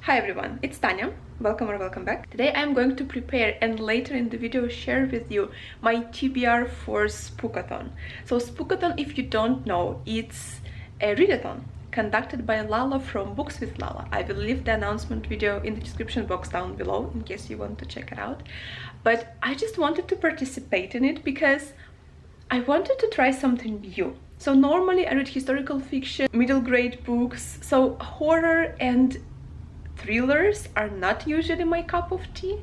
Hi everyone, it's Tanya. Welcome or welcome back. Today I'm going to prepare and later in the video share with you my TBR for Spookathon. So Spookathon, if you don't know, it's a readathon conducted by Lala from Books with Lala. I will leave the announcement video in the description box down below in case you want to check it out. But I just wanted to participate in it because I wanted to try something new. So normally I read historical fiction, middle grade books, so horror and thrillers are not usually my cup of tea,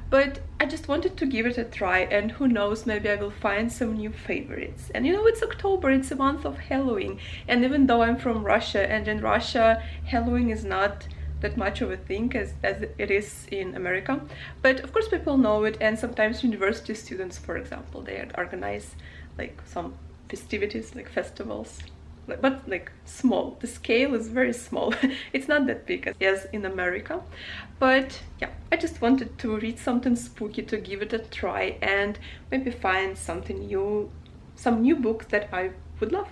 but I just wanted to give it a try, and who knows, maybe I will find some new favorites. And you know, it's October, it's a month of Halloween, and even though I'm from Russia, and in Russia Halloween is not that much of a thing as it is in America, but of course people know it, and sometimes university students, for example, they organize like some festivities, like festivals, but like small. The scale is very small. It's not that big as in America, but yeah, I just wanted to read something spooky, to give it a try and maybe find something new, some new books that I would love.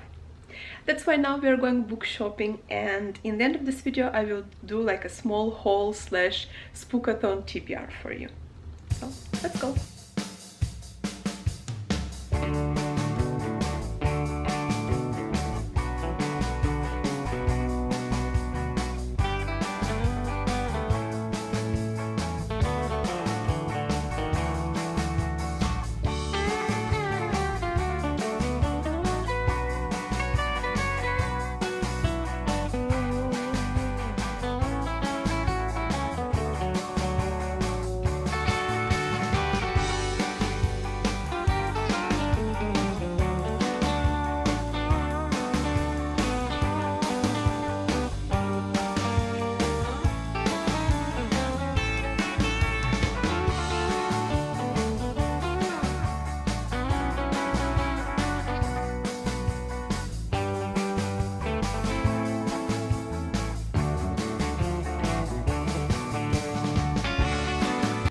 That's why now we are going book shopping, and in the end of this video I will do like a small haul slash Spookathon TBR for you. So let's go.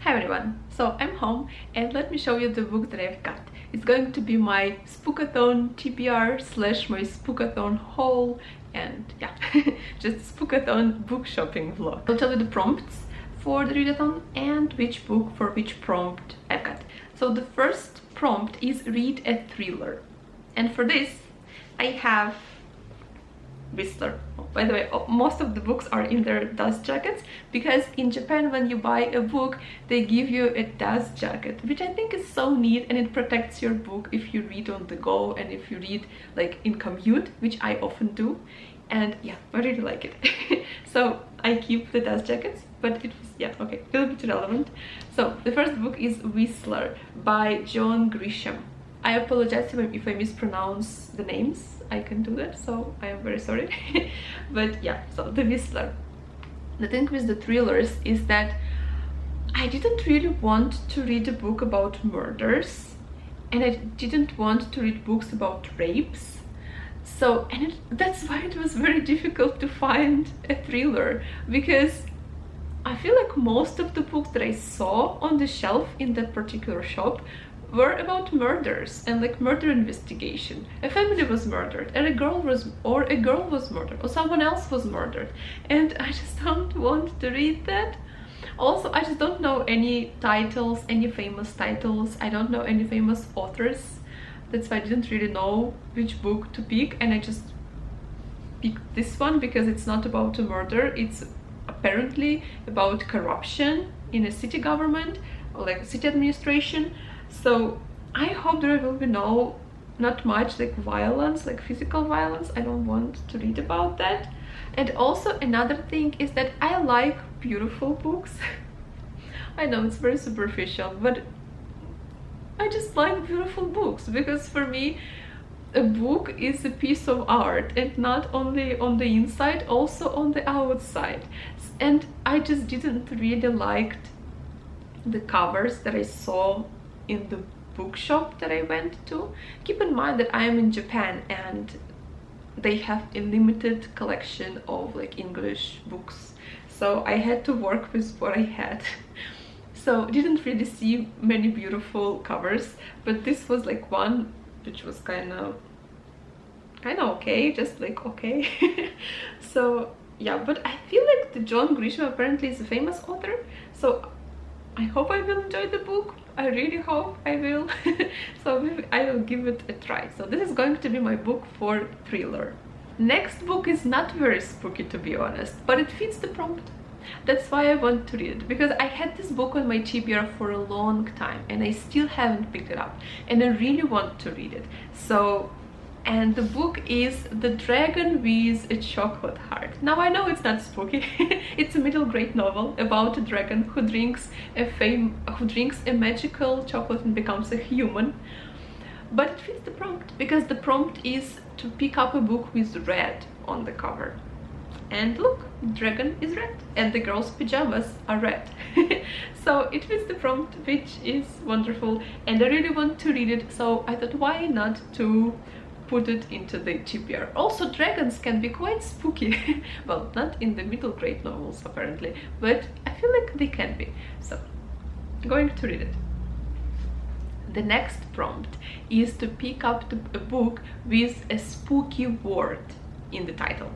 Hi everyone, so I'm home and let me show you the book that I've got. It's going to be my Spookathon TBR slash my Spookathon haul, and yeah, just Spookathon book shopping vlog. I'll tell you the prompts for the readathon and which book for which prompt I've got. So the first prompt is read a thriller, and for this I have Whistler. By the way, most of the books are in their dust jackets, because in Japan when you buy a book they give you a dust jacket, which I think is so neat, and it protects your book if you read on the go and if you read like in commute, which I often do. And yeah, I really like it. So I keep the dust jackets, but it was, yeah, okay, a little bit relevant. So the first book is Whistler by John Grisham. I apologize if I mispronounce the names. I can do that, so I am very sorry. But yeah, so the Whistler. The thing with the thrillers is that I didn't really want to read a book about murders, and I didn't want to read books about rapes. So, and that's why it was very difficult to find a thriller, because I feel like most of the books that I saw on the shelf in that particular shop were about murders and like murder investigation. A family was murdered, and a girl was murdered, or someone else was murdered, and I just don't want to read that. Also, I just don't know any titles, any famous titles. I don't know any famous authors. That's why I didn't really know which book to pick, and I just picked this one because it's not about a murder. It's apparently about corruption in a city government, or like city administration. So I hope there will be not much like violence, like physical violence. I don't want to read about that. And also another thing is that I like beautiful books. I know it's very superficial, but I just like beautiful books, because for me a book is a piece of art, and not only on the inside, also on the outside. And I just didn't really like the covers that I saw in the bookshop that I went to. Keep in mind that I am in Japan and they have a limited collection of like English books, so I had to work with what I had. So didn't really see many beautiful covers, but this was like one which was kind of okay, just like okay. So yeah, but I feel like the John Grisham apparently is a famous author, so I hope I will enjoy the book. I really hope I will. So maybe I will give it a try. So this is going to be my book for thriller. Next book is not very spooky, to be honest, but it fits the prompt. That's why I want to read it, because I had this book on my TBR for a long time and I still haven't picked it up, and I really want to read it. So, and the book is The Dragon with a Chocolate Heart. Now I know it's not spooky. It's a middle grade novel about a dragon who drinks a magical chocolate and becomes a human. But it fits the prompt, because the prompt is to pick up a book with red on the cover. And look, the dragon is red and the girl's pajamas are red. So it fits the prompt, which is wonderful, and I really want to read it, so I thought why not to put it into the TBR. Also, dragons can be quite spooky. Well, not in the middle grade novels apparently, but I feel like they can be. So I'm going to read it. The next prompt is to pick up a book with a spooky word in the title.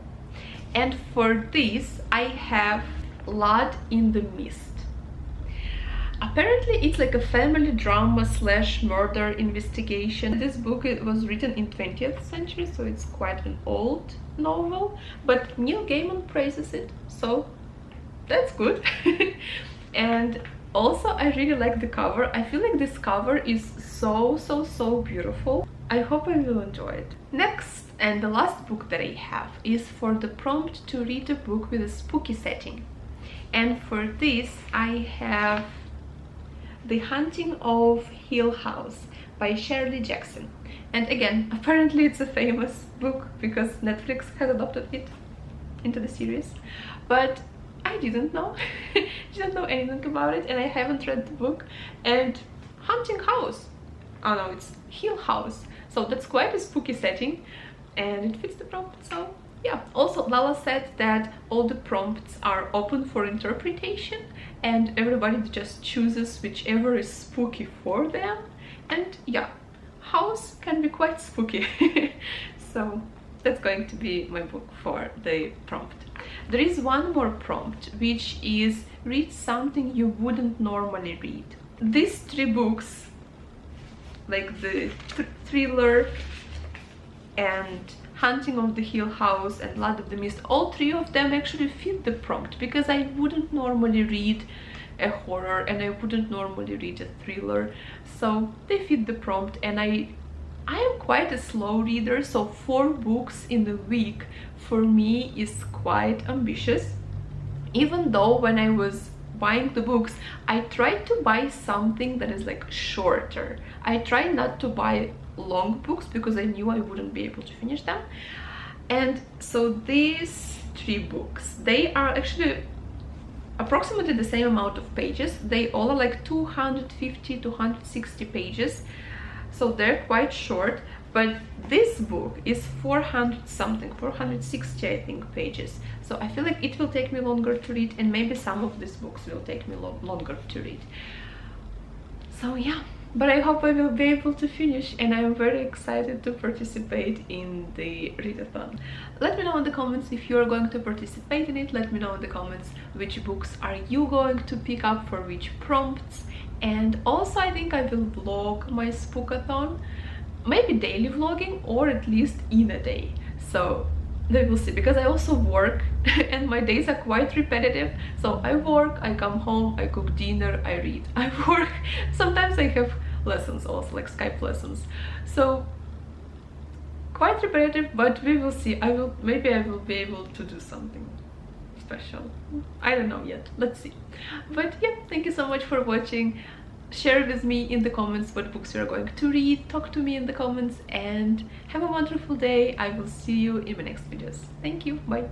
And for this I have Blood in the Mist. Apparently it's like a family drama / murder investigation. This book was written in 20th century, so it's quite an old novel, but Neil Gaiman praises it, so that's good. And also I really like the cover. I feel like this cover is so beautiful. I hope I will enjoy it. Next, and the last book that I have is for the prompt to read a book with a spooky setting. And for this I have The Haunting of Hill House by Shirley Jackson. And again, apparently it's a famous book because Netflix has adopted it into the series, but I didn't know. Didn't know anything about it, and I haven't read the book. And Haunting House, oh no, it's Hill House, so that's quite a spooky setting and it fits the prompt. So yeah. Also, Lala said that all the prompts are open for interpretation and everybody just chooses whichever is spooky for them. And yeah, house can be quite spooky. So that's going to be my book for the prompt. There is one more prompt, which is read something you wouldn't normally read. These three books, like the thriller and Haunting of the Hill House and Blood of the Mist, all three of them actually fit the prompt, because I wouldn't normally read a horror and I wouldn't normally read a thriller, so they fit the prompt. And I am quite a slow reader, so 4 books in a week for me is quite ambitious. Even though when I was buying the books, I tried to buy something that is like shorter. I try not to buy long books because I knew I wouldn't be able to finish them. And so these 3 books, they are actually approximately the same amount of pages. They all are like 250 to 160 pages, so they're quite short. But this book is 400 something, 460 I think pages, so I feel like it will take me longer to read, and maybe some of these books will take me longer to read. So yeah, but I hope I will be able to finish, and I'm very excited to participate in the readathon. Let me know in the comments if you are going to participate in it. Let me know in the comments which books are you going to pick up for which prompts. And also I think I will vlog my Spookathon, maybe daily vlogging, or at least in a day. So we will see, because I also work and my days are quite repetitive. So I work, I come home, I cook dinner, I read, I work. Sometimes I have lessons also, like Skype lessons. So quite repetitive, but we will see. Maybe I will be able to do something special. I don't know yet. Let's see. But yeah, thank you so much for watching. Share with me in the comments what books you're going to read. Talk to me in the comments, and have a wonderful day. I will see you in my next videos. Thank you. Bye.